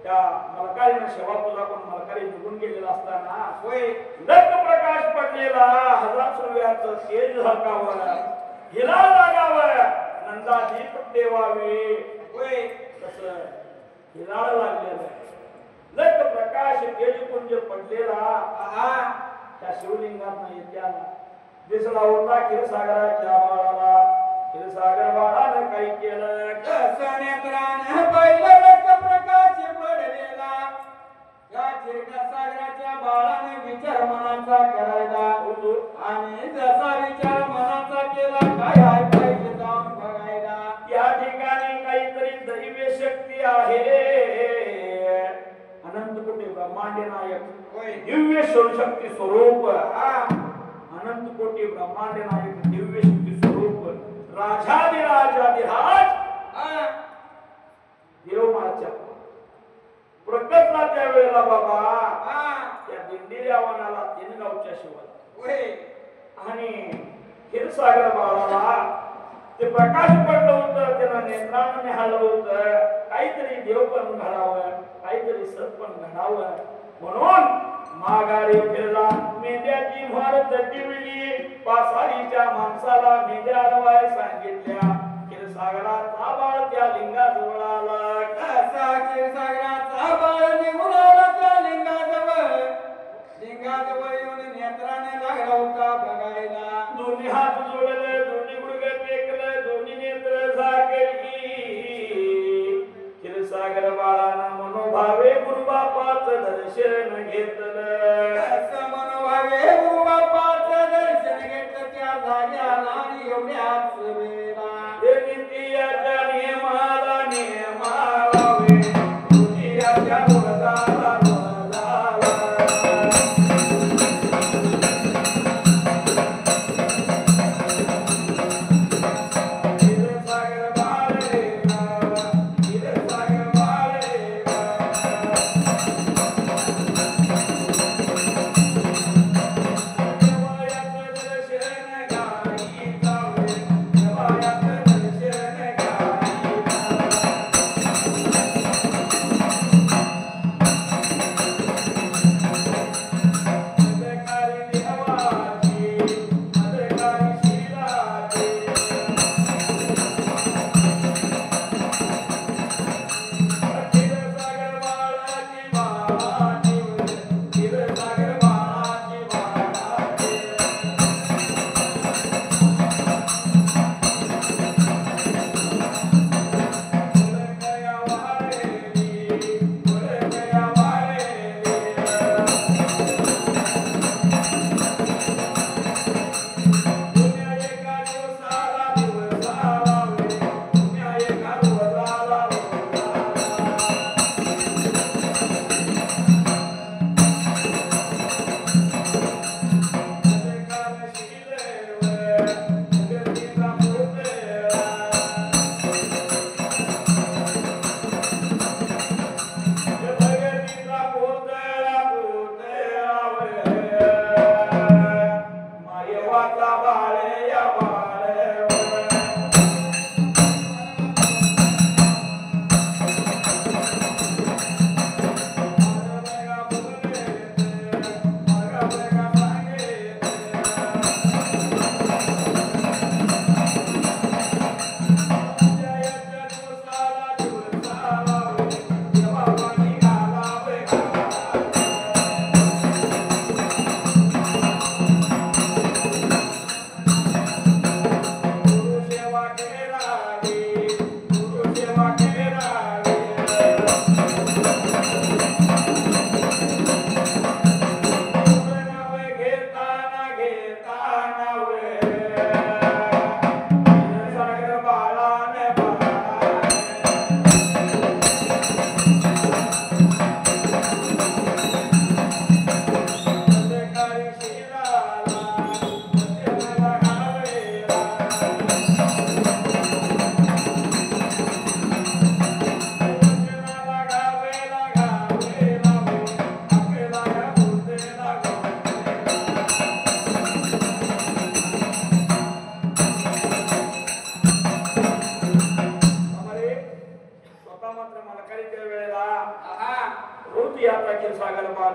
त्या मलकारीनं शेवा तुला कोण मलकारी निघून गेलेला असताना होय लख प्रकाश पडलेला हजार सूर्याचं तेज झाकावं हिला लागावं नंदादीप देवावे होय तसं हिलाळ लागलेलं लख प्रकाश तेज पुंज पडलेला आहा त्या शिवलिंगात येत्याला दिसला होता क्षीरसागराच्या बाळाला क्षीरसागर बाळानं काही केलं कसं नेत्रानं पहिलं लख प्रकाश पडलेला या क्षीरसागराच्या बाळाने विचार मनाचा करायला आणि जसा विचार मनाचा केला काय आहे पाहिजे जाऊन बघायला या ठिकाणी काहीतरी दैवी शक्ती आहे अनंत कोटी ब्रह्मांड नायक दिव्य शक्ती स्वरूप अनंत कोटी ब्रह्मांड नायक दिव्य शक्ती स्वरूप राजाधिराज देवमाच्या प्रकटला त्या वेळेला बाबा त्या दिंडीऱ्या वनाला 3 गावच्या शिवाय आणि क्षीरसागर बाळाला ते प्रकाश पडलं होतं त्याला नेत्रानं निहाळलं होतं काहीतरी देव पण घडावं काहीतरी सत पण घडावं म्हणून माघारी फिरला मेंढ्याची म्हार चटिवली पासारीच्या माणसाला मेंढ्या अडवाय सांगितल्या क्षीरसागराचा बाळ त्या लिंगाजवळ आला कसा क्षीरसागराचा बाळ निघून आला त्या लिंगाजवळ येऊन नेत्राने लागला होता बघायला दोन्ही हात जोडले दोन्ही गुडघे टेकले दोन्ही नेत्र झाकली क्षीरसागर बाळानं मनोभावे गुरुबापाचं दर्शन घेतलं असं मनोभावे गुरुबापाचं दर्शन घेतलं त्या जाग्याला आणि एवढ्याच वेळेला हे नित्याच्या नियमाला नियमावे दुनियाच्या रोजाला रोजाला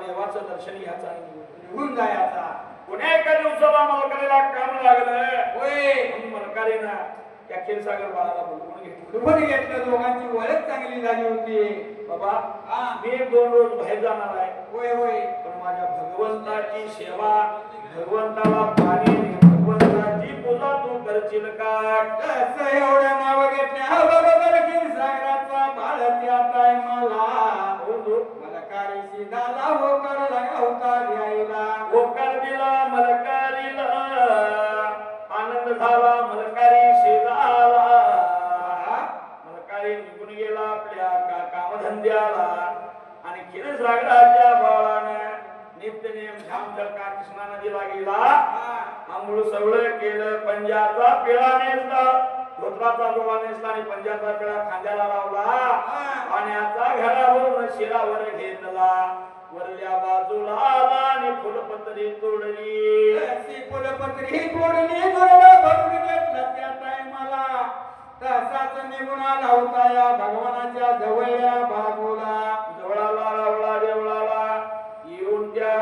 देवाचं दर्शन घ्यायचं आणि निघून जायचा. पुण्या एका दिवसाला मलकारीला काम लागलं. होय म्हणून मलकारीनं त्या क्षीरसागर बाळाला बोलवून घेतलं. बोलवून घेतलं. दोघांची ओळख चांगली झाली होती. बाबा हा मी 2 रोज बाहेर जाणार आहे. होय होय पण माझ्या भगवंताची सेवा, भगवंताला पाणी, भगवंताची पूजा तू करशील का? कसं एवढं नाव घेतल्या बरोबर क्षीरसागराचा बाळ त्या टायमाला मला काळीशी दादा होकार लागला होता द्यायला. होकार दिला मलकारीला, आनंद झाला मलकारी शेजाला. मलकारी निघून गेला आपल्या कामधंद्याला आणि क्षीरसागराच्या बाळानं नित्यनेम झामझडका कृष्णा नदीला गेला. आंघोळ सगळं केलं. पंजाचा पिळा नेसला, धोत्राचा जोडा नेसला आणि पंजाचा पिळा खांद्याला लावला. पाण्याचा घरावरून शिरावर घेतला. वरल्या बाजूला आला आणि फुलपत्री तोडली. फुलपत्री तोडली जोडा भरून घेतला त्या टायमाला. तसाच निघून आला होता या भगवानाच्या जवळल्या बाजूला. जवळाला रावळा देवळाला येऊन त्या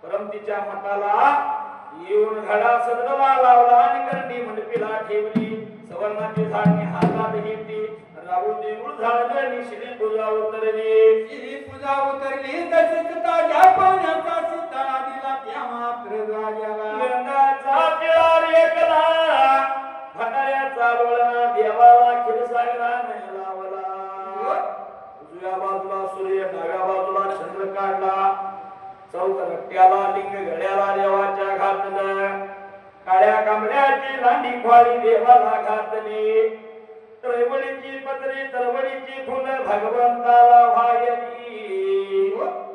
परमतीच्या मठाला येऊन घडा सदरला लावला आणि करंडी मंडपीला ठेवली. सवर्णाची झाडणी हातात घेतली. राहू देऊळ झालं आणि श्री पूजा उतरली. श्री पूजा उतरली तशीच ताज्या पाण्याचा शिताळा दिला त्या मात्र जाग्याला. गंगाचा पिळा रेकला, भटाऱ्याचा लोळा देवाला क्षीरसागराने लावला. उजव्या बाजूला सूर्य, डाव्या बाजूला चंद्र काढला. चौक रट्ट्याला लिंग गड्याला देवाच्या घातलं. काळ्या कांबड्याची लांडी खोळी देवाला घातली. त्रैवळीची पत्री तरवडीची फुलं भगवंताला वाहिली.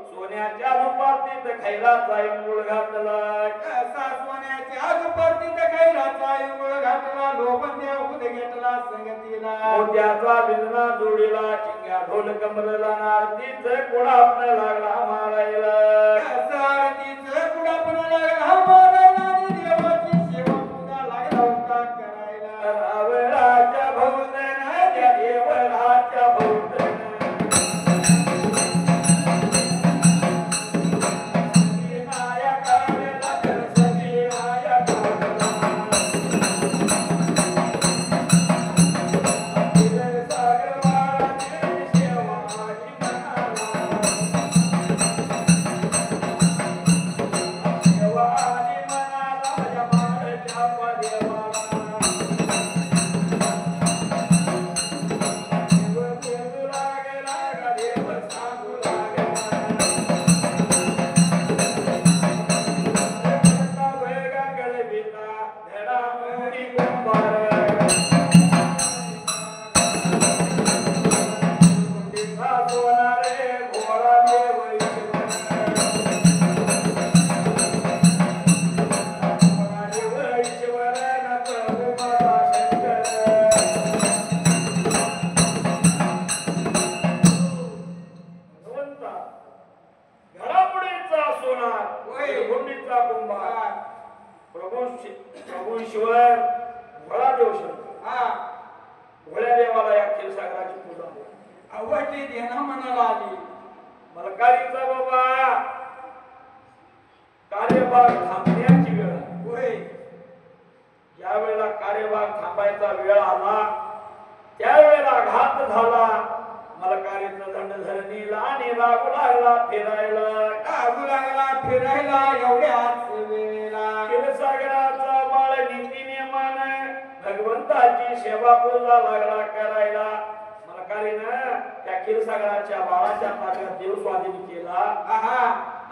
सोन्याच्या दुपारतीत खैराचा इंगुळ घातला. कसा सोन्याच्या दुपारतीत खैराचा इंगुळ घातला. लोबंद्या उद घेतला संगतीला. मोत्याचा बिंदना जोडीला. चिंग्या ढोल कमरला आरतीच कुडापण लागला मारायला. कसा आरतीच कुडापण लागला मारायला आणि देवाची सेवा सुद्धा लागला होता करायला. रावळाच्या भोवतन त्या देवळाच्या भोवतन प्रभू ईश्वर भोळा देव शंकर भोळ्या देवाला या क्षीरसागराची पूजा आवडली देना मनाला आली. मलकारीचा बाबा कार्यभाग थांबण्याची वेळ होय. ज्या वेळेला कार्यभाग थांबायचा वेळ आला त्यावेळेला घात झाला. मलकारीचा दंड धरणीला आणि लागू लागला फिरायला. लागू लागला फिरायला एवढ्याच वेळेला. क्षीरसागराचा बाळ नीती नियमाने भगवंताची सेवा पूजा लागला करायला. मलकारीनं त्या क्षीरसागराच्या बाळाच्या ताब्यात देव स्वाधीन केला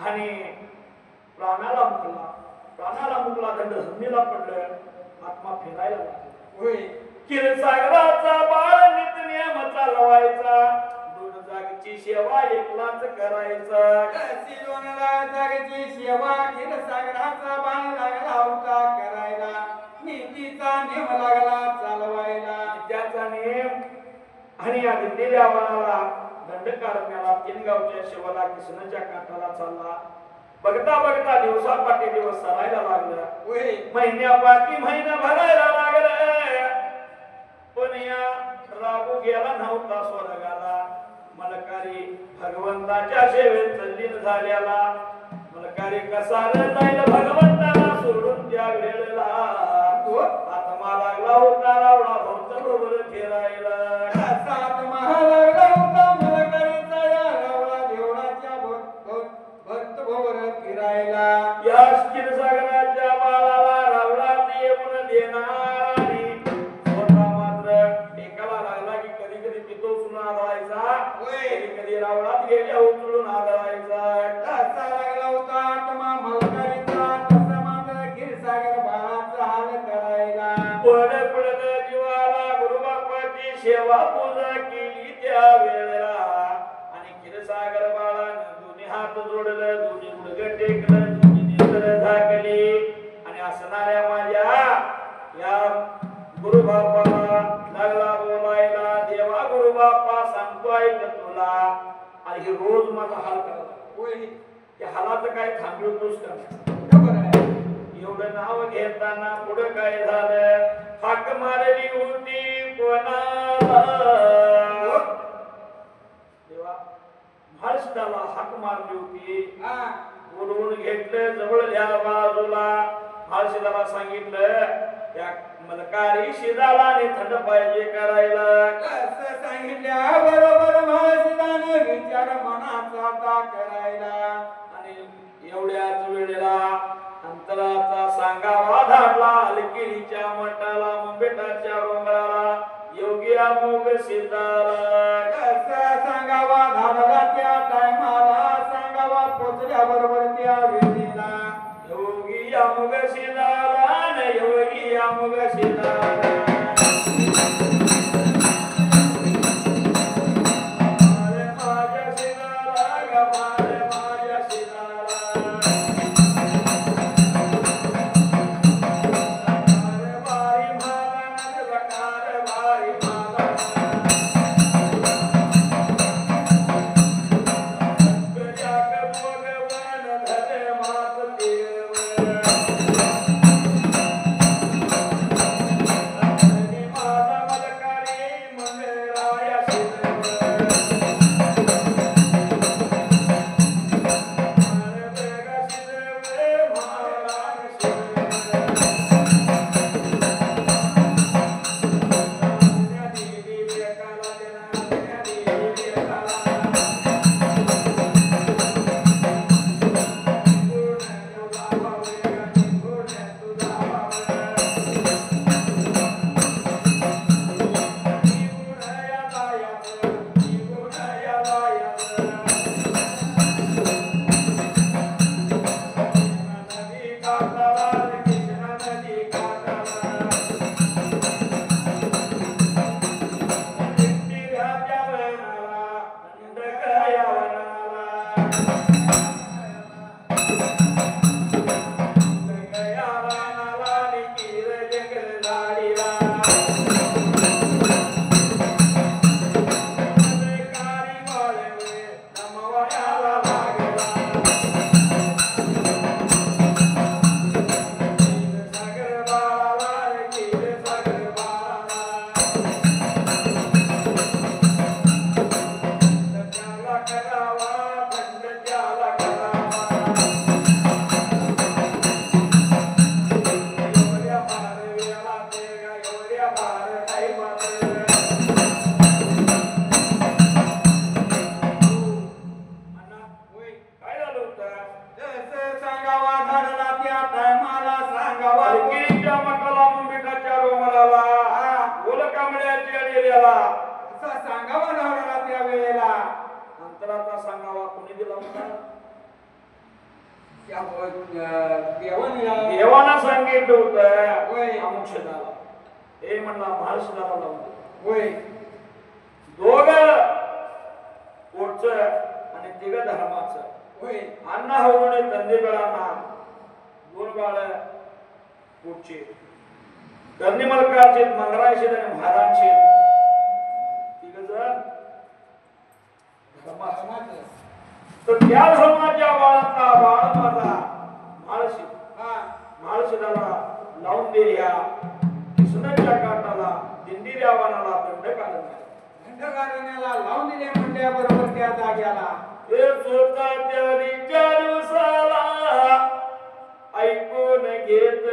आणि प्राणाला मुकला दंड धरणीला पडलं. आत्मा फिरायला लागला. क्षीरसागराचा बाळ नित्य नियम चालवायचा. 2 जागची सेवा एकलाच करायचा. दोन जागची सेवा क्षीरसागराचा बाळ लागला होता करायला. नीतीचा नियम लागला चालवायला. त्याचा नियम आणि या दिलेल्या वनाला दंड काढण्याला 3 गावच्या शिवाला कृष्णाच्या काठाला चालला. बघता बघता दिवसापाठी दिवस सरायला लागला. महिन्यापाठी महिना भरायला लागला. पण या रागू गेला नव्हता स्वर्गाला. मलकारी भगवंताच्या सेवेत तल्लीन झाल्याला मलकारी कसा रे जाईल भगवंताला सोडून त्या वेळेला आत्मा लागला होता रावळा भक्त बरोबर फिरायला आत्मा लागला होता मलकारीचा या रावळा देवळाच्या भक्त बरोबर फिरायला या क्षीरसागराच्या बाळाला रावळा येऊन देणार आणि स्वतः मात्र एकाला लागला की कधी कधी पितो सुना आदळायचा कधी कधी रावळात गेल्या उचलून आदळायचा कसा लागला होता आत्मा मलकारीचा तसा मात्र क्षीरसागर बाळाचा हाल करायला पडत जीवाला गुरुबापाची सेवा पूजा केली त्या वेळेला आणि क्षीरसागर बाळानं दोन्ही हात जोडलं दोन्ही गुडघे टेकलं दोन्ही नेत्र झाकली आणि असणाऱ्या माझ्या या गुरुबापाला लागला बोलायला देवा गुरुबापा सांगतो ऐक तुला आणि हे रोज माझा हाल करायला त्या हालाचं काय थांबवतोस का बरोबर आहे एवढं नाव घेताना पुढे काय झालं हाक मारली होती कोणाला देवा महाराष्ट्राला हाक मारली होती बोलवून घेतलं जवळल्या बाजूला महाराष्ट्राला सांगितलं त्या मलकारी शिदाला आणि थंड पाहिजे करायला कसं सांगितल्या बरोबर महाराजाने विचार मनाचा आता करायला आणि एवढ्याच वेळेला अंतराचा सांगावा धाडला अलकिरीच्या मठाला मुंबेटाच्या डोंगराला योगी अमोघ सिद्धाला कसं सांगावा धाडला त्या टायमाला सांगावा पोचल्या बरोबर त्या वेळेला योगी अमोघ सिद्धाला न योगी अमोघ सिद्धाला देवाना सांगितलं होतं अमुक्षदाला हे म्हणला महाराष्ट्राला लावून दोघ पोटच आणि तिघ धर्माचं अण्णा होणे तंदेबळांना दोन बाळ पोटचे कर्णी मलकारचे मंगरायचे आणि महाराजचे तिघ जण धर्माचं तर त्या धर्माच्या बाळाचा बाळ माझा महाळशिदाला लावून दे या कृष्णाच्या काठाला दिंडी रावणाला दंड काढून घराण्याला लावून दिले म्हणल्याबरोबर त्या जाग्याला हे स्वतः त्या दिवसाला ऐकून घेत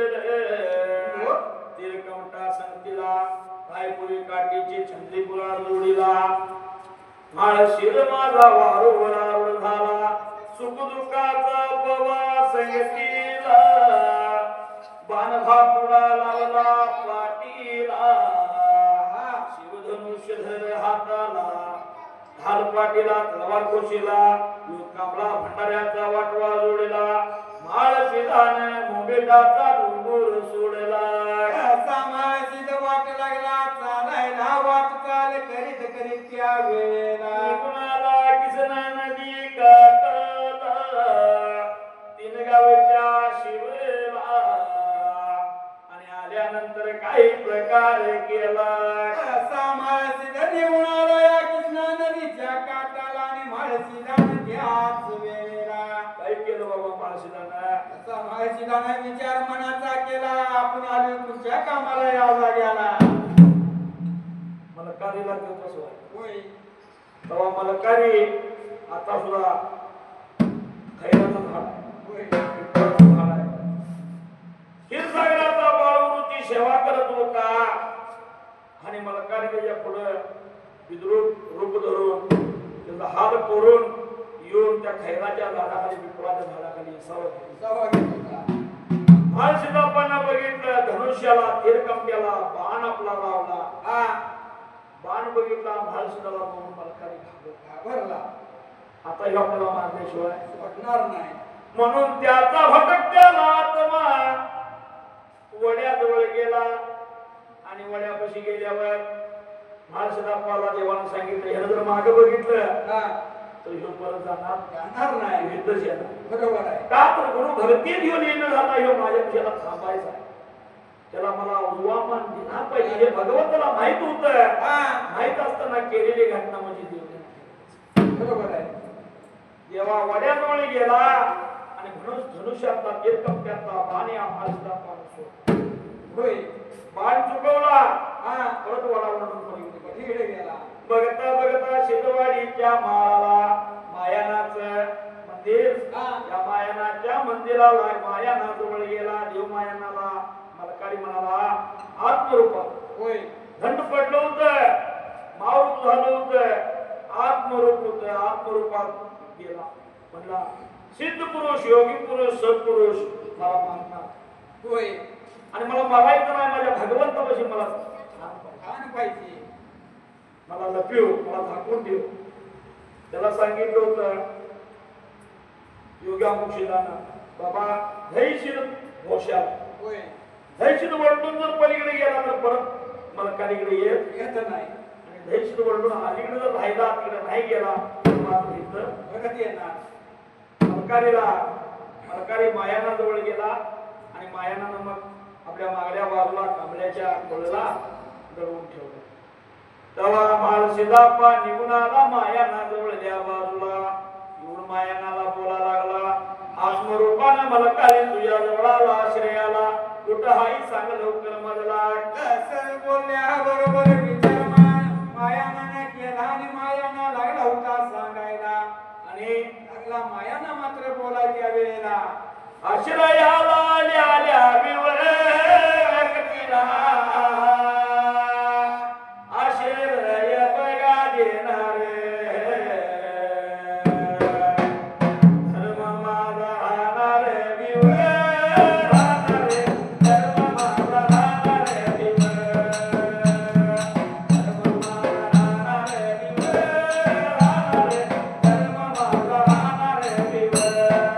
तिरकमटा संतीला रायपुरी काठीची छंदी पुरा जोडीला माळ शिर माझा वारुवरावर झाला सुख दुःखाचा पवा संगतीला बाणभा तुडा लावला पाटीला शिवधनुष्य धर हाताला ढाल पाटीला तलवार कोशीला कांबळा भंडाऱ्याचा वाटवा जोडला माळ शिदान मोबेटाचा डोंगर सोडला समाजीत वाट लागला चालायला वाट चाल करीत करीत त्या वेळेला कुणाला किसना नदी काठला तीन गावच्या शिवेला आणि आल्यानंतर काही प्रकार केला समाजीत निघून आला या कृष्णा नदीच्या काठाला आणि माळशीदान त्याच वेळेला काय केलं बाबा माळशिदानं समाजीदान विचार मनाचा केला आपण आलो तुझ्या कामाला या जाग्याला मला कारीला घेत असो होय तेव्हा मला कारी आता सुद्धा खैराचं झाड होय पिंपळाचं झाड आहे क्षीरसागराचा बाळूची सेवा करत होता आणि मला कारी पुढे विद्रूप रूप धरून त्याचा हात करून येऊन त्या खैराच्या झाडाखाली पिंपळाच्या झाडाखाली माळशिदाप्पांना बघितलं धनुष्याला तिरकमट्याला बाण आपला लावला बाण बघितला माळशिदाला बघून मलकारी घाबरला आता हे आपल्याला मारल्याशिवाय वाटणार नाही म्हणून त्याचा भटकत्याला आत्मा वड्याजवळ गेला आणि वड्यापाशी गेल्यावर माळशिदाप्पाला देवानं सांगितलं ह्यानं जर मागे बघितलं तर ह्यो परत जाणार नाही इथंच येणार बरोबर आहे का तर गुरु भक्ती घेऊन येणं झाला ह्यो माझ्या त्याला थांबायचा आहे त्याला मला उजवामान दिला पाहिजे हे भगवंताला माहित होतं माहित असताना केलेली घटना म्हणजे देव बरोबर आहे देवा वड्याजवळ गेला आणि म्हणून धनुष्यातला तिरकमट्यातला बाण या माळशिदाप्पाला सोडला होय बाण चुकवला परत वडावरून तिकडे गेला बघता बघता शिंदवाडीच्या माळाला मायानाचं मंदिर या मायानाच्या मंदिराला मायानाजवळ गेला देव मायानाला मलकारी म्हणाला आत्मरूपा होय थंड पडलं होतं मावरूप झालं होतं आत्मरूप होतं आत्मरूपात गेला म्हणला सिद्ध पुरुष योगी पुरुष सत्पुरुष मला मानणार होय आणि मला मारायचं नाही माझ्या भगवंतापाशी मला छान पाहिजे मला लपीव मला झाकून ठेव त्याला सांगितलं होतं योग्या मुक्षिदाना बाबा धैशील घोषा होय धैशील वळून जर पलीकडे गेला तर परत मला कालीकडे येत नाही आणि धैशील वळून अलीकडे जर राहिला तिकडे नाही गेला तर माझं इथं परत येणार मलकारी मायाना जवळ गेला आणि मायानानं मग आपल्या मागल्या बाजूला कांबळ्याच्या खोळला दडवून ठेवलं तेव्हा माळशिदाप्पा निघून आला मायाना जवळ त्या बाजूला येऊन मायानाला बोला लागला आत्मरूपानं मलकारी तुझ्या जवळ आला आश्रयाला कुठं हाही सांग लवकर मजला कसं बोलल्या बरोबर विचार मायानाने केला आणि मायाना लागला होता सांगायला आणि लागला मायाना मात्र बोलायच्या वेळेला आश्रयाला आल्या विवर व्यक्तीला आश्रय बघा देणारे धर्म माझा राहणारे विवर राहणारे धर्म माझा राहणारे विवर धर्म माझा राहणारे विवर राहणारे धर्म माझा राहणारे विवर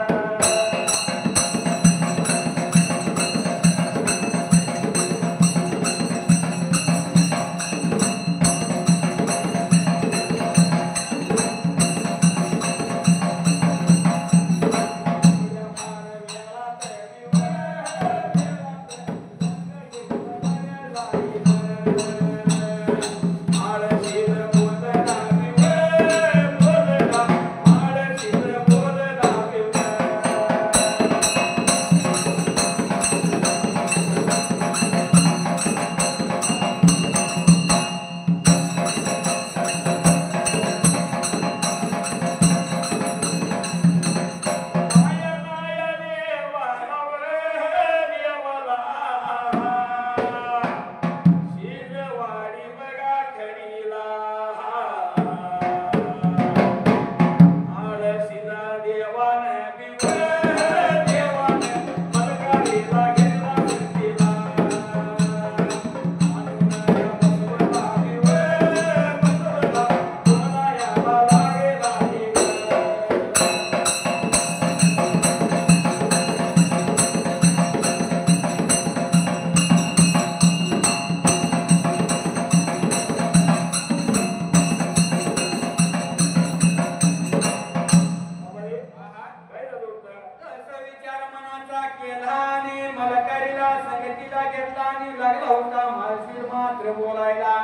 केला आणि मलकारीला संगतीला घेतला आणि लागला होता माळशीर मात्र बोलायला.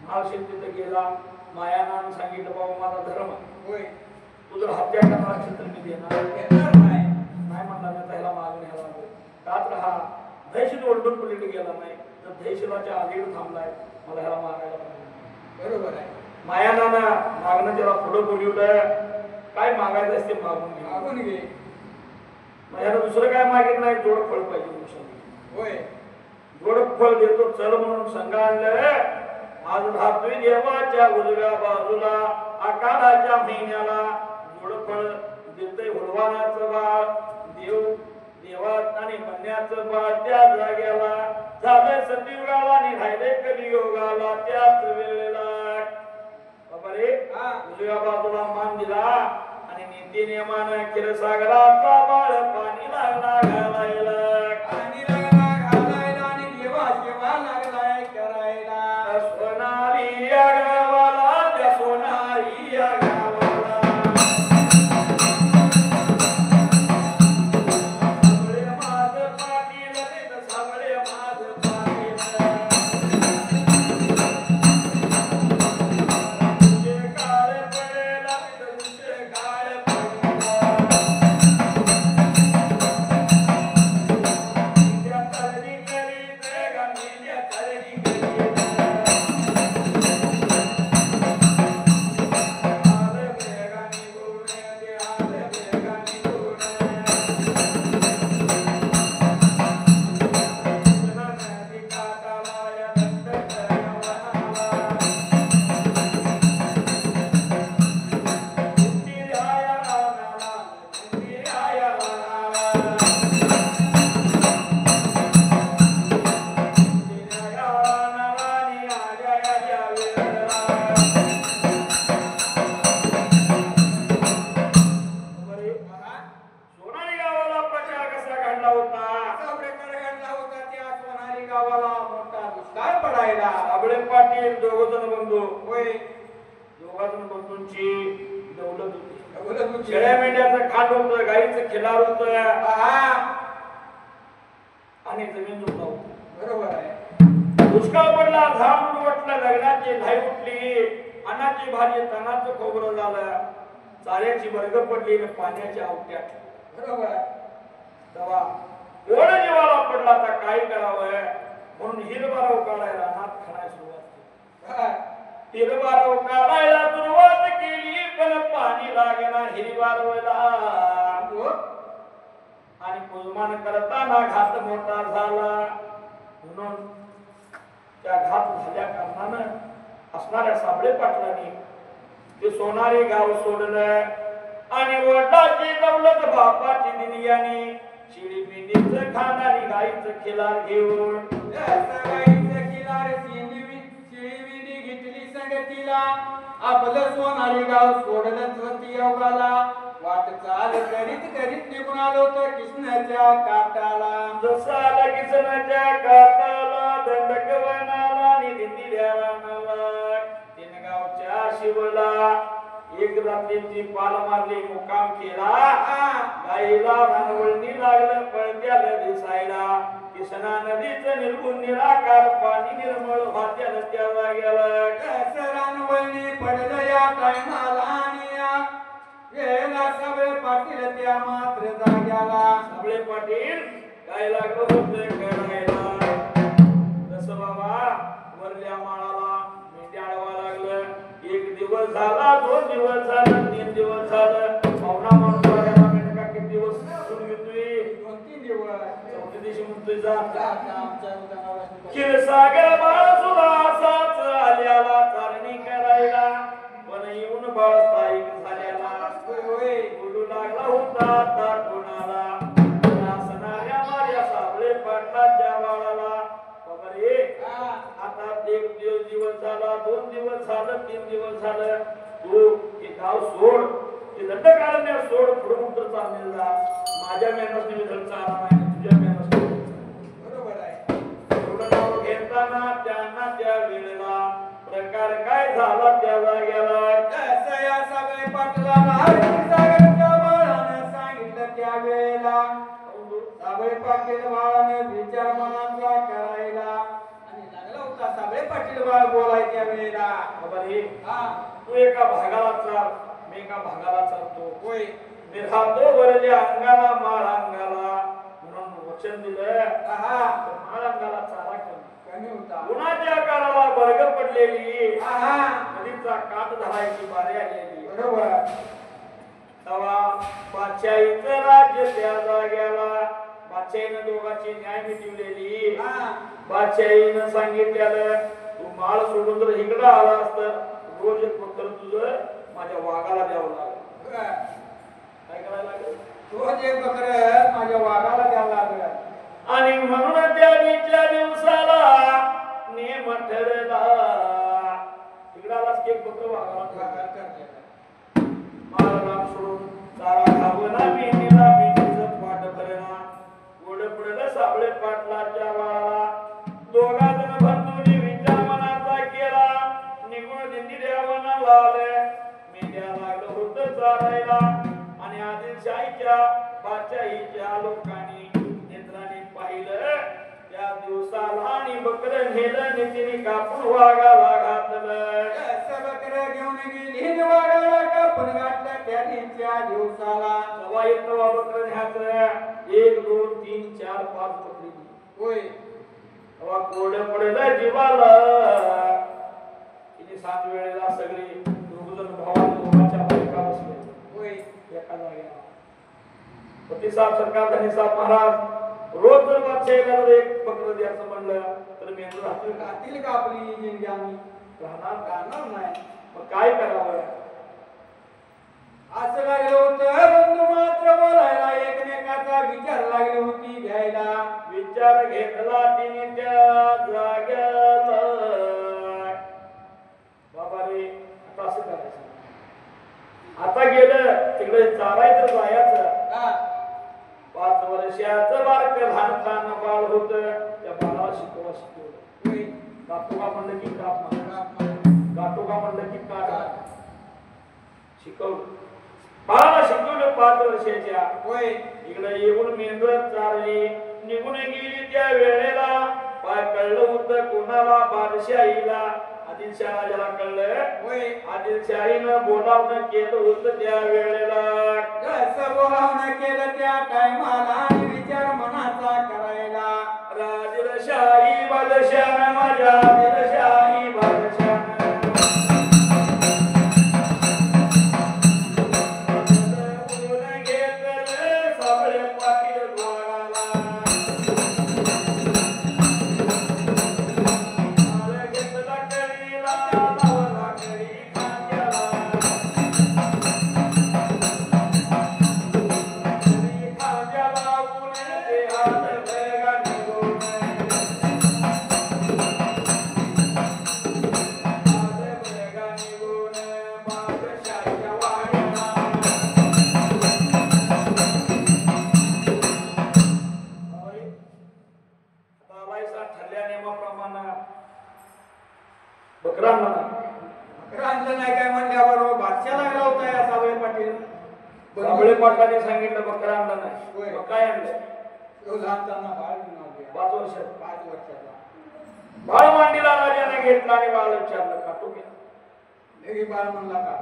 माळशीर तिथे गेला. मायानानं सांगितलं बाबा माझा धर्म होय तुझं हत्या करणारा क्षेत्र मी देणार घेणार नाही. नाही म्हणला मी त्याला मागणी ह्याला का तर हा दहशीत ओरडून पलीकडे गेला नाही तर दहशीलाच्या अलीकडे थांबलाय मला ह्याला मागायला पाहिजे. बरोबर आहे. मायानानं मागणं त्याला पुढं बोलवलं. काय मागायचं असते मागून घे. मागून घे. मग ह्याला दुसरं काय मागितलं नाही जोड फळ पाहिजे म्हणून होय जोड फळ देतो चल म्हणून संघ आणलं. आज धातुय देवाच्या उजव्या बाजूला आकाराच्या महिन्याला जोडफळ देतय हुलवानाचं बाळ देवात आणि म्हणण्याचं बाळ त्या जाग्याला झालंय सतीयुगाला आणि राहिले कलियुगाला त्याच वेळेला बाबा रे उजव्या बाजूला मान दिला आणि नीती नियमानं क्षीरसागराचा बाळ पाणी लागला घालायला आणि लागला घालायला आणि देवा सेवा लागलाय करायला. सोनारी या गावाला त्या सोनारी या गावाला साबळे माझ पाटील रे साबळे माझ पाटील तुझे काळ पडेल तुझे काळ पडेल नित्या तरणी करीत ग नित्या तरणी करीत सोनारी गावाला प्रचार कसा घडला होता. असा प्रकार घडला होता. त्या सोनारी गावाला मोठा दुष्काळ पडायला. साबळे पाटील दोघजण बंधू होय दोघजण बंधूंची दौलत होती. बोलत होती. शेळ्या मेंढ्याचं खांड होतं गाईचं खिलार होतं हा आणि जमीन जुळला होता. बरोबर आहे. दुष्काळ पडला झाड उठलं लग्नाची धाई उठली अन्नाची भाजी तणाचं खोबरं झालं चाऱ्याची बर्ग पडली आणि पाण्याची आवट्या बरोबर आहे. तेव्हा कोण जीवाला पडला आता काय करावं म्हणून हिरबाराव काढायला नाथ खाण्यास सुरुवात केली. हा. हिरबाराव काढायला सुरुवात केली पण पाणी लागेना हिरबारावला हो. आणि पूजमान करताना घात मोठा झाला म्हणून त्या घात झाल्या कारणानं असणाऱ्या साबळे पाटलांनी ते सोनारी गाव सोडलं आणि वडिलांची दौलत बापाची दिली आणि शिळी मेंढीचं खाण आणि गाईचं खिलार घेऊन गाईचं खिलार शिळी घेतली संगतीला आपलं सोनारी गाव सोडलंच होती योगाला. वाट चाल करीत करीत निघून आलो तर कृष्णाच्या काटाला. जसा किसनाच्या काटाला दंडकवनाला आणि दिंडीऱ्याला नाला तीन गावच्या शिवला एक रात्रीची पाल मारली मुकाम केला. गाईला रानवळणी लागलं पळत्याला दिसायला कृष्णा नदीचं निर्गुण निराकार पाणी निर्मळ वाहत्याला त्या जाग्याला. रानवळणी पडलं या टायमाला आणि गेला साबळे पाटील त्या मात्र जाग्याला. साबळे पाटील काय लागलं होतं करायला. तसं बाबा वरल्या माळाला मेंढ्या अडवा लागलं. एक दिवस झाला 2 दिवस झालं 3 दिवस झालं पाहुणा माणूस वाड्याला मेंढका किती दिवस सुरू घेतोय 2-3 दिवस. चौथ्या दिवशी म्हणतोय जा आमच्या उदाहरणावर क्षीरसागर बाळ सुद्धा असाच आल्याला चालणी करायला पण येऊन बाळ स्थायिक झाल्याला बोलू लागला होता आता कोणाला असणाऱ्या माझ्या साबळे पाटलाच्या बाळाला बाबा रे आता 1 दिवस झाला 2 दिवस झालं 3 दिवस झालं तू हे गाव सोड ते दंडकारण्या सोड पुढे उत्तर चालले जा. माझ्या मेहनत निमित्त चालणार नाही तुझ्या मेहनत बरोबर आहे. एवढं नाव घेताना त्यांना त्या वेळेला प्रकार काय झाला त्या जाग्याला. या साबळे पाटलाला सागरच्या बाळानं सांगितलं त्या वेळेला साबळे पाटील बाळाने विचार मनाचा करायला आणि लागला होता साबळे पाटील बाळ बोलायच्या वेळेला. बाबा रे, हा तू एका भागाला चाल, मी एका भागाला चालतो. होय मी राहतो वरल्या अंगाला माळ अंगाला म्हणून वचन दिलं. हा तर माळ अंगाला चारा कमी. कमी होता. उन्हाच्या काळाला बर्ग पडलेली, हा नदीचा काठ धरायची बारी आलेली. बरोबर. तवा बादशाहीचं राज्य त्या जाग्याला बादशाहीनं दोघांची न्याय मिटवलेली. हा बादशाहीनं सांगितलेलं तू माळ सोडून जर इकडं आलास तर रोज एक बकर तुझं माझ्या वाघाला द्यावं लागेल. काय करायला लागेल? रोज एक बकर माझ्या वाघाला द्यावं लागलं. आणि म्हणून त्या दिवसाला नेम ठरला इकडं आलास की एक बकर वाघाला ठेवायचं. माळराम सोडून चारा खावना मेंढीला मेंढीचं पाठ भरणा गोड पडलं साबळे पाटलाच्या बाळाला. दोघा जण बंधूंनी विचार मनाचा केला निघून दिंडी देवाना लावले. मेंढ्या लागलं होतं चारायला आणि आदिलशाहीच्या बादशाहीच्या लोकांनी नेत्राने पाहिलं त्या दिवसाला आणि बकरं नेलं नीतीने कापून वाघाला घातलं. बकर घेऊन गेली वाघाला कापून घातलं त्या दिवसाला. तेव्हा येतं बकरं न्यायचं 1 2 3 4 5 बकरी. होय तेव्हा कोरड पडलं जीवाला. तिने सांज वेळेला सगळे दोघजण भावाच्या बायका बसले होय एका जागेला. प्रतिसाद सरकार धनीसाहेब महाराज रोज जर बादशाहीला जर एक बकरं द्यायचं म्हणलं तर मेंदू राहतील राहतील का आपली जिंदगी आम्ही राहणार नाही. मग काय करावं? असं लागलं होतं बंधू मात्र बोलायला एकमेकाचा विचार लागली होती घ्यायला. विचार घेतला तिने त्या जाग्याला. बाबा रे आता असं करायचं. आता गेलं तिकडे चालाय तर जायचं. हा 5 वर्षाचं बारक लहान बाळ होत त्या बाळाला शिकवलं. होय काटोका म्हणलं की काप बाप काटोका म्हणलं की काट शिकवलं. बाळाला शिकवलं 5 वर्षाच्या. होय इकडे येऊन मेंढर चारली निघून गेली त्या वेळेला. पाय कळलं होतं कोणाला? बादशाहीला. आदिलशाह ज्याला कळलं होय आदिलशाहीनं बोलावणं केलं होतं त्या वेळेला. कसं बोलावणं केलं त्या टायमाला आणि विचार मनाचा करायला. राजशाही बादशाह माझ्या आदिलशाही बादशाह पाटलाने सांगितलं बकरा आणलं नाही. मग काय आणलं? पाच वर्षाचा बाळ मांडीला राजाने घेतला आणि बाळ विचारलं काटू घे. बाळ म्हणला का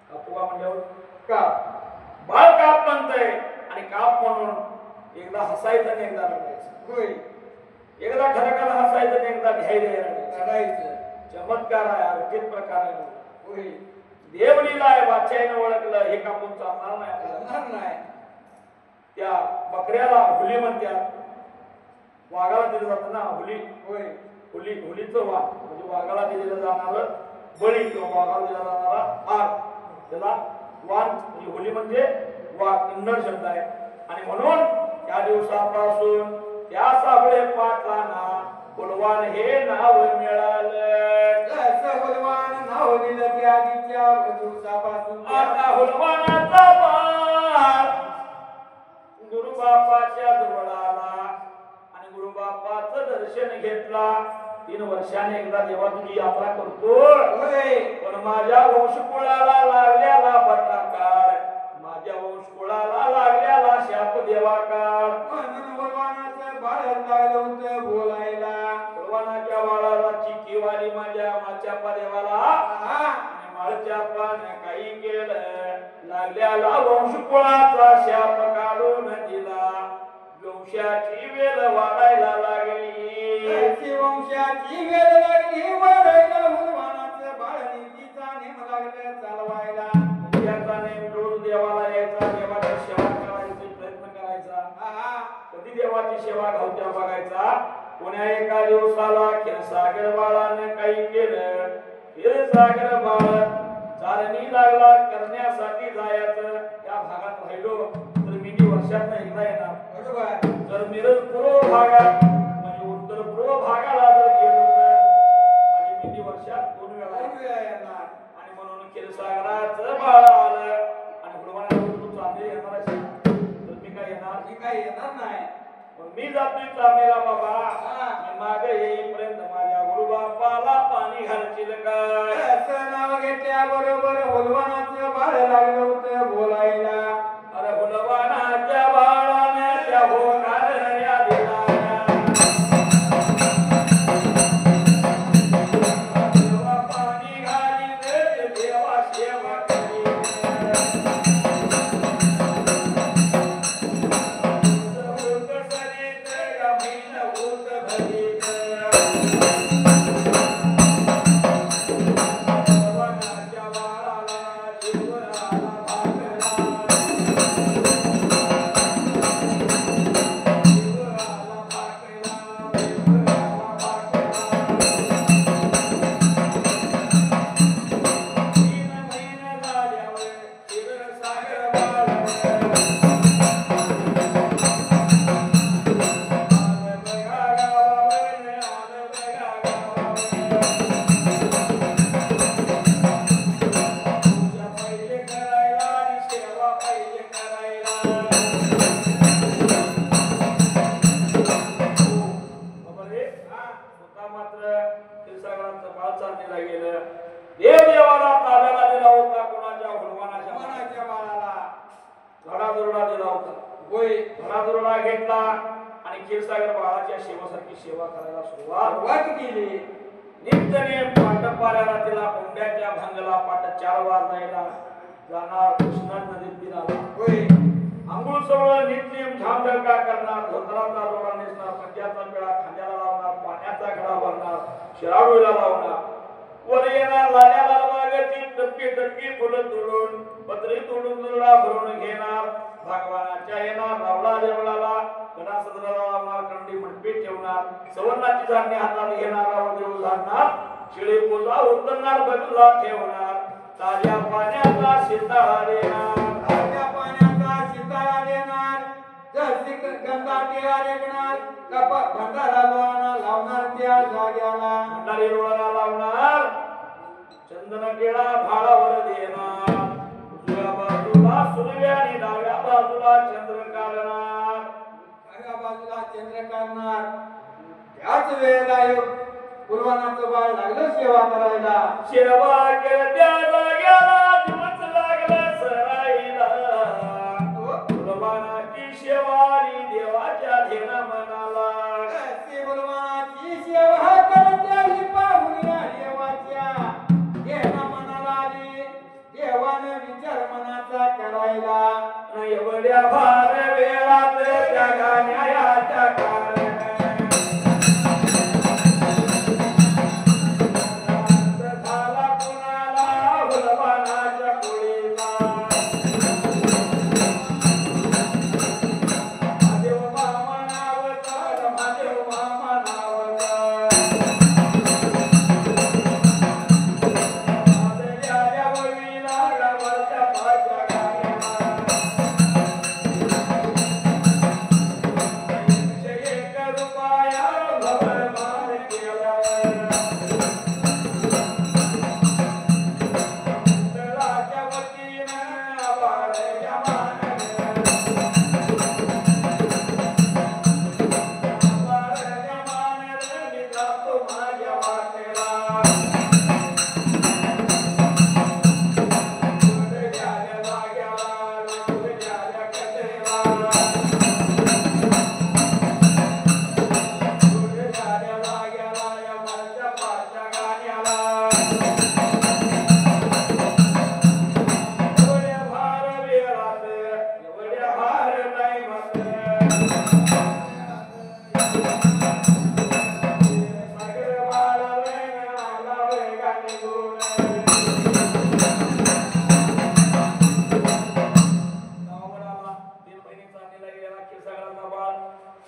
कापू का म्हणल्यावर का बाळ काप म्हणतंय आणि काप म्हणून एकदा हसायचं आणि एकदा रडायचं. होय एकदा खरखर हसायचं आणि एकदा ढ्यायला रडायचं. चमत्कार आहे, अर्जित प्रकार आहे. होय देवलीला आहे. बादशाहीनं ओळखलं हे कापून चालणार नाही नाही. त्या बकऱ्याला हुली म्हणतात. वाघाला दिलं जातं ना हुली. होय हुलीचं वाघ म्हणजे वाघाला दिलेलं जाणार बळी किंवा वाघाला दिला जाणारा हार त्याला वाघ म्हणजे हुली म्हणजे वाघ कन्नड शब्द आहे. आणि म्हणून त्या दिवसापासून त्या साबळे पाटलांना बलवान हे नाव मिळालं. जसं बलवान नाव दिलं त्या दिवसापासून आता हुलवानाचा बाळ गुरुबापाच्या जवळ आला आणि गुरुबापाचं दर्शन घेतला. 3 वर्षाने एकदा देवा तुझी यात्रा करतो. पण माझ्या वंशकुळाला लागलेला बटाकार माझ्या वंशकुळाला कुळाला लागल्याला शाप देवा काळ म्हणून बलवानाचं बाळ लागलं होतं बोलायला बलवानाच्या बाळाला चिक्कीवाली माझ्या माच्याप्पा देवाला आणि माळच्याप्पाने काही केलं लागल्याला वंशकुळाचा शाप काढून दिला वंशाची वेल वाढायला लागली वंशाची वेळ लागली वाढायला बलवानाचं बाळ नीतीचा नेम लागलं चालवायला त्याचा नेम रोज देवाला यायचा देवाची सेवा करायचा प्रयत्न करायचा कधी देवाची सेवा घालत्या बघायचा पुण्या एका दिवसाला क्षीरसागर बाळाने काही केलं क्षीरसागर बाळ चालणी लागला करण्यासाठी जायचं या भागात राहिलो तर मी वर्षात एकदा येणार बरोबर जर मिरज पूर्व भागात म्हणजे उत्तर पूर्व भागाला जर गेलो तर माझी मिनी वर्षात 2 वेळा येणार आणि म्हणून क्षीरसागराचं बाळ आलं आणि हनुमानाला तू चांदे येणार असेल तर मी काय येणार मी काही येणार नाही पण मी जातोय चांदेला बाबा मी मागे येईपर्यंत माझ्या गुरुबापाला पाणी घालशील काय असं नाव घेतल्याबरोबर बलवानाचं बाळ लागलं होतं बोलायला अरे हुलवानाच्या बाळाने त्या होकारण्या दिला देवा पाणी घाली दे देवा सेवा करी होत सरीत गमीन होत भरीत हुलवानाच्या बाळाला जीव आला भागला देवदेवाला ताब्याला दिला होता कोणाच्या हनुमानाच्या बलवानाच्या बाळाला घडादुरडा दिला होता होय घडादुरडा घेतला आणि क्षीरसागर बाळाच्या सेवासारखी सेवा करायला सुरुवात केली नित्यने पाटपाऱ्याला तिला कोंड्याच्या भांगला पाट 4 वार जायला जाणार कृष्णा नदीत दिला होय आंघोळ सगळं नित्यनेम झामझडका करणार धोतराचा जोडा नेसणार पंजाचा पिळा खांद्याला लावणार पाण्याचा घडा भरणार शिराळूला लावणार वर येणार लाल्याला वागती टपकी फुलं तोडून पत्री तोडून दुर्डा भरून घेणार भगवानाच्या येणार रावळा देवळाला गणा सदराला लावणार कंडी मंडपी ठेवणार सवर्णाची धान्य हातात घेणार रावदेव झाडणार शिळे पूजा उतरणार बदला ठेवणार ताज्या पाण्याचा शिताळा देणार ताज्या पाण्याचा शिताळा देणार जशी गंगा टिळा रेगणार कपा भंडारा लावणार त्या जाग्याला भंडारी रोळाला लावणार चंदन टिळा भाळावर देणार उजव्या बाजूला सूर्य आणि डाव्या बाजूला चंद्र काढणार डाव्या बाजूला चंद्र काढणार त्याच वेळेला बलवानाचं बाळ लागलं सेवा करायला सेवा करत्या जाग्याला दिवस लागला सराईला बलवानाची शेवारी देवाच्या धेन मनाला बलवानाची सेवा करत्या पाहुण्या देवाच्या धेन मनाला आली देवानं विचार मनाचा करायला एवढ्या भार वेळात त्या गाण्याच्या कारण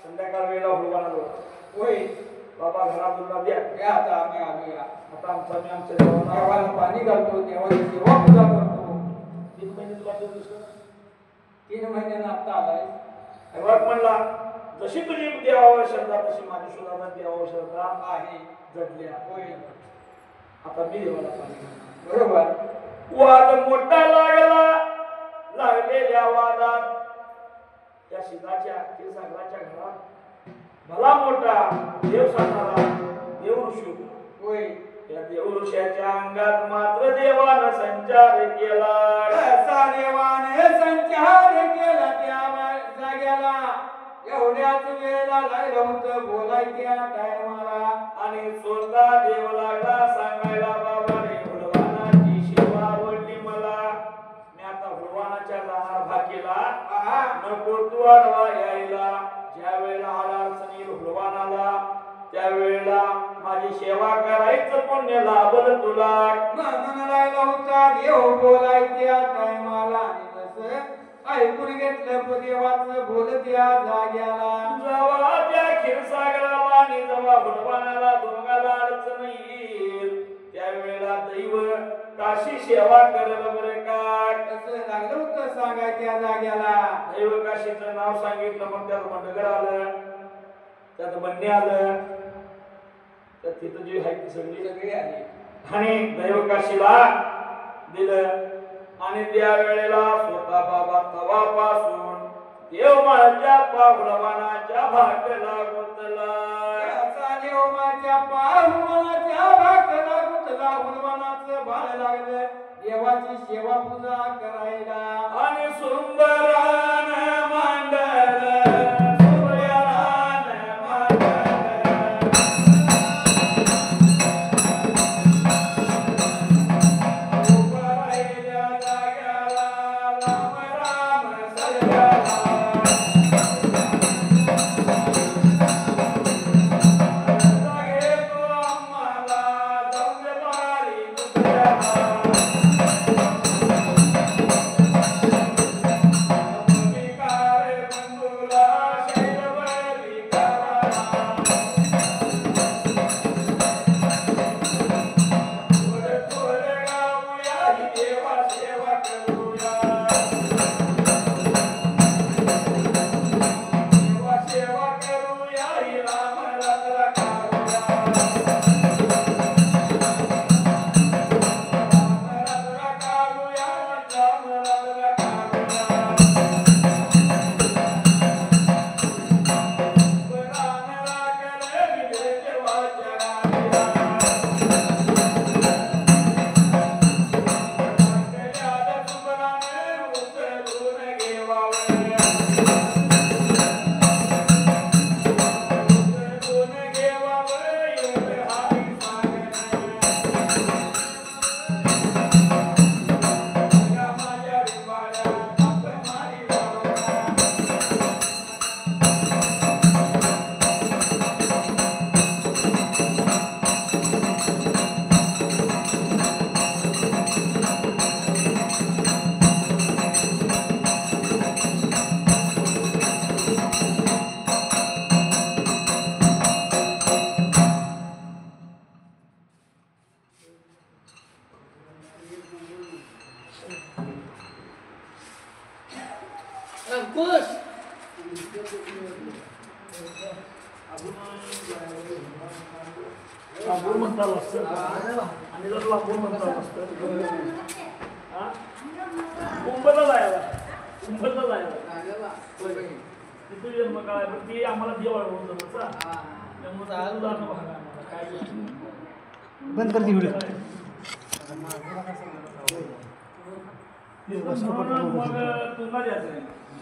संध्याकाळ वेळेला हुलवानाजवळ होय बाबा घरातून द्या या आता आम्ही आलो या आता आमच्या देवाला देवाला पाणी घालतो देवाची सेवा पूजा करतो 3 महिने तुला दिसलं 3 महिन्यानं आता आलाय तेव्हाच म्हणला जशी तुझी देवावर श्रद्धा तशी माझी सुद्धा देवावर श्रद्धा आहे जडल्या होय आता मी देवाला पाणी घालतो. बरोबर वाद मोठा लागलेल्या वादात त्या शिदाच्या क्षीरसागराच्या घरात भला मोठा देव सांगणारा देव ऋषी होय या देव ऋषाच्या अंगात मात्र देवानं संचार केला असा देवाने संचार केला त्या जाग्याला एवढ्याच वेळेला लागलं होतं बोलायच्या टायमाला आणि स्वतः देव लागला सांगायला बाबा रे हुलवानाची सेवा आवडली मला मी आता हुलवानाच्या जाणार भाकेला नको तू आडवा यायला ज्या वेळेला आला अडचणी हुलवानाला त्यावेळेला माझी सेवा करायचं पुण्य लाभलं तुला म्हणून लागला होता देव बोलायच्या टायमाला आणि जसं ऐकून घेतलं देवाचं बोलत या जाग्याला जेव्हा त्या क्षीरसागराला आणि जेव्हा हुलवानाला दोघाला अडचण येईल त्यावेळेला दैव काशी सेवा करल बरं का कसं लागलं होतं सांगायच्या जाग्याला दैव काशीचं नाव सांगितलं मग त्यात मंडगर आलं त्यात बन्नी आलं त्यात तिथं जी आहे ती सगळी सगळे आले आणि दैव काशीला दिलं आणि त्या वेळेला स्वतः बाबा तवापासून देव माझ्या पाहुलवानाच्या भाकला गुंतला असा देव माझ्या पाहुलवानाच्या भाकला गुंतला हुलवानाचं बाळ लागलं देवाची सेवा पूजा करायला आणि सुंदरान मांडल सुंदरान मांडल उभरायल्या जाग्याला राम राम सजला जागे तो आम्हाला जमलेवारी दुसऱ्या अंकुश लांबून म्हणता असतं आणि जर लांबून म्हणता असतं मुंबईला जायला तिथे जन्म काय पण ती आम्हाला देव आढळून जमचा त्यामुळे जायला जाणं भाग आहे आम्हाला काय बंद कर ती व्हिडिओ मग तुला द्यायचं